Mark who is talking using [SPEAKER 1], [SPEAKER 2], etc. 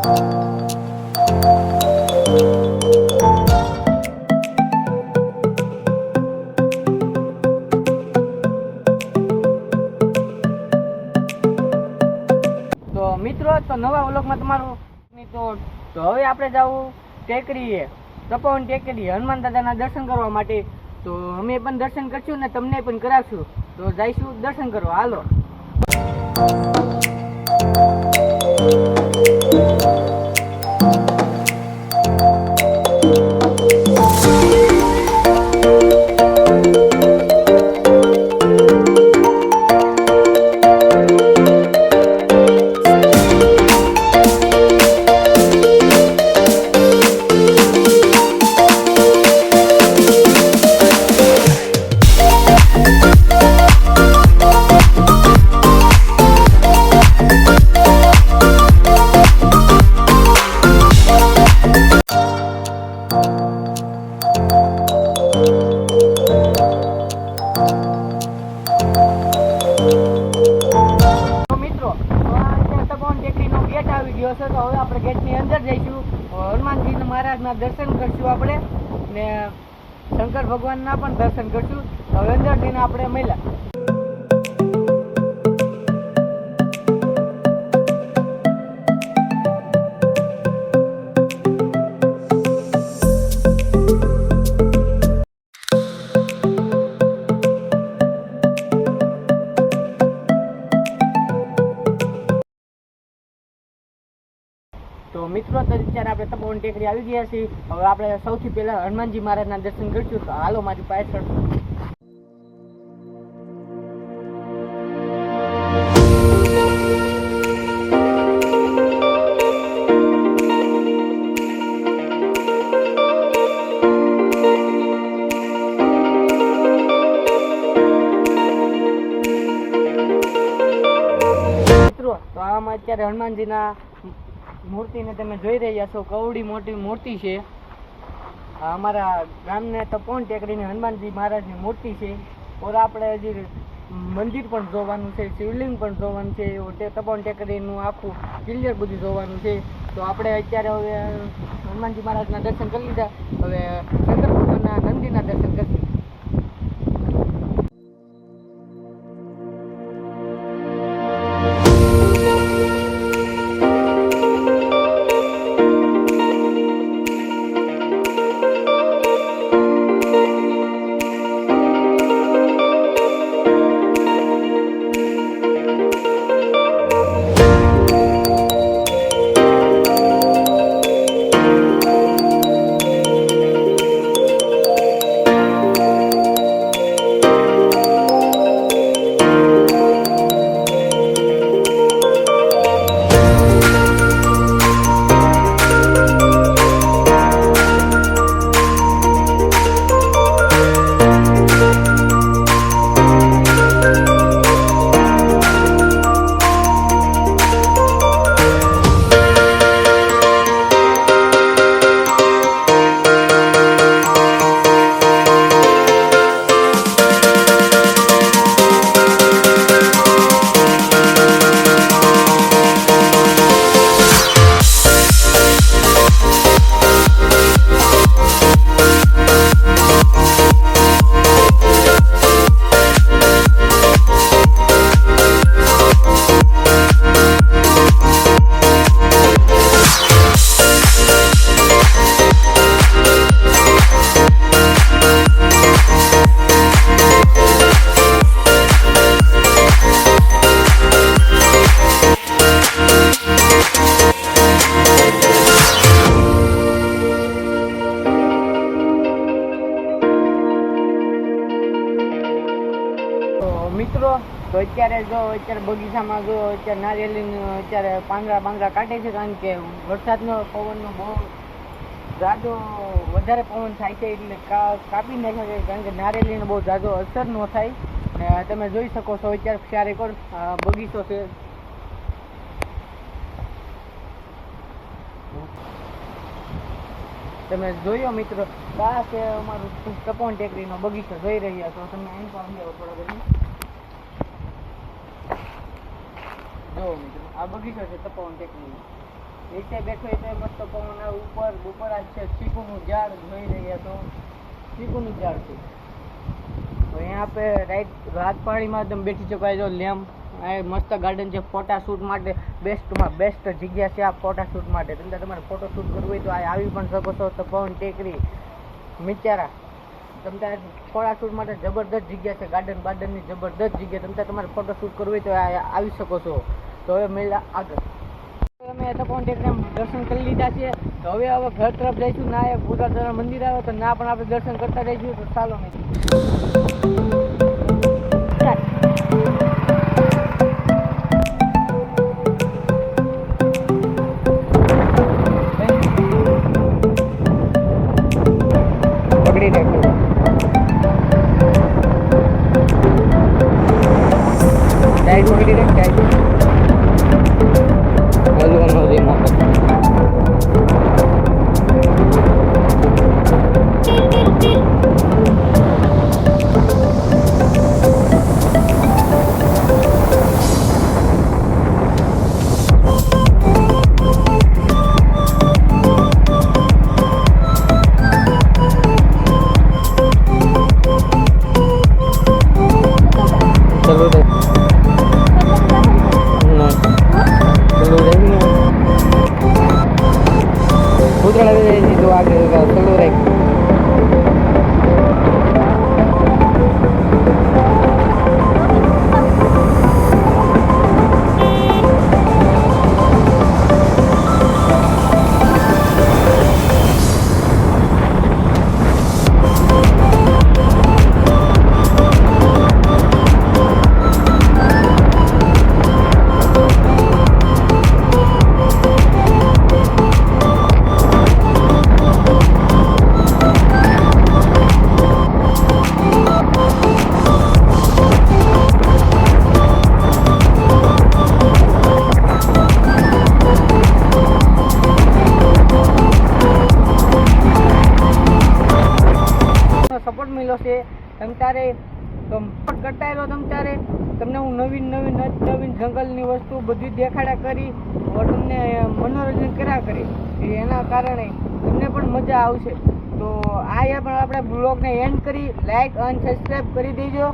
[SPEAKER 1] તો મિત્રો, તો નવા વ્લોગમાં તમારું તો હવે આપણે જવું ટેકરીએ, તપોવન ટેકરી હનુમાન દાદાના દર્શન કરવા માટે. તો અમે પણ દર્શન કરશું ને તમને પણ કરાવશું. તો જઈશું દર્શન કરવા, હાલો. તો હવે આપણે ગેટની અંદર જઈશું, હનુમાનજી મહારાજના દર્શન કરશું આપણે, ને શંકર ભગવાનના પણ દર્શન કરશું. હવે અંદર જઈને આપણે મળ્યા. તો મિત્રો, અત્યારે આપણે તપોવન ટેકરી આવી ગયા છીએ. હવે આપણે સૌથી પહેલા હનુમાનજી મહારાજના દર્શન કરીશું. તો હાલો મારી પાછળ. મિત્રો, તો આમાં અત્યારે હનુમાનજીના મૂર્તિને તમે જોઈ રહ્યા છો. કવડી મોટી મૂર્તિ છે. અમારા ગામને તપોવન ટેકરીની હનુમાનજી મહારાજની મૂર્તિ છે. ઓર આપણે હજી મંદિર પણ જોવાનું છે, શિવલિંગ પણ જોવાનું છે, તે તપોવન ટેકરીનું આખું ક્લિયર બધું જોવાનું છે. તો આપણે અત્યારે હવે હનુમાનજી મહારાજના દર્શન કરી લીધા. હવે શંકર ભગવાનના નંદીના દર્શન કરીશું. મિત્રો, તો અત્યારે બગીચામાં જો અત્યારે નારિયેળીનું અત્યારે પાંદડા કાઢે છે. કારણ કે વરસાદનો પવનનો બહુ જાજો વધારે પવન થાય છે, એટલે કાપી નાખે છે. કારણ કે નારિયેળીનો બહુ જાજો અસર ન થાય. ને તમે જોઈ શકો છો અત્યારે ક્યારેક બગીચો છે. તમે જોયો મિત્રો, આ છે અમારું તપોવન ટેકરીનો બગીચો જોઈ રહ્યા છો તમે. અહીં પણ થોડા બધી જો મિત્રો, આ બગીચો છે તપોવન ટેકરીનો. નીચે બેઠો હોય તો મસ્ત પવન આવે, ઉપર આ છે ચીકુનું ઝાડ જોઈ રહ્યા તો ચીકુનું ઝાડ છે. તો અહીંયા पे રાત પાણીમાં તમે બેઠી શકો. જો લેમ્પ આ મસ્ત ગાર્ડન છે ફોટા શૂટ માટે, બેસ્ટ જગ્યા છે આ ફોટા શૂટ માટે. તમારે ફોટો શૂટ કરવું હોય તો આ આવી પણ શકો છો. તપોવન ટેકરી મિચારા તમે ફોટા શૂટ માટે જબરદસ્ત જગ્યા છે. ગાર્ડનની જબરદસ્ત જગ્યા. તમારે ફોટો શૂટ કરવું હોય તો આવી શકો છો. તો હવે મેળા આગળ અમે તપોવન ટેકરી દર્શન કરી લીધા છે. તો હવે ઘર તરફ જઈશું. ના એ બુદ્ધાધરા મંદિર આવે તો ના પણ આપણે દર્શન કરતા રહીશું. તો ચાલો પકડી રાખો. ટાઈટ પકડી રાખ. Tight હલવાનો remote. સપોર્ટ મળ્યો છે. તમે તારે સપોર્ટ કરતા રહ્યો. તમને હું નવીન જંગલની વસ્તુ બધી દેખાડ્યા કરી, તમને મનોરંજન કર્યા કરી. એના કારણે તમને પણ મજા આવશે. તો આ પણ આપણે બ્લોગને એન્ડ કરી લાઈક અને સબસ્ક્રાઈબ કરી દેજો.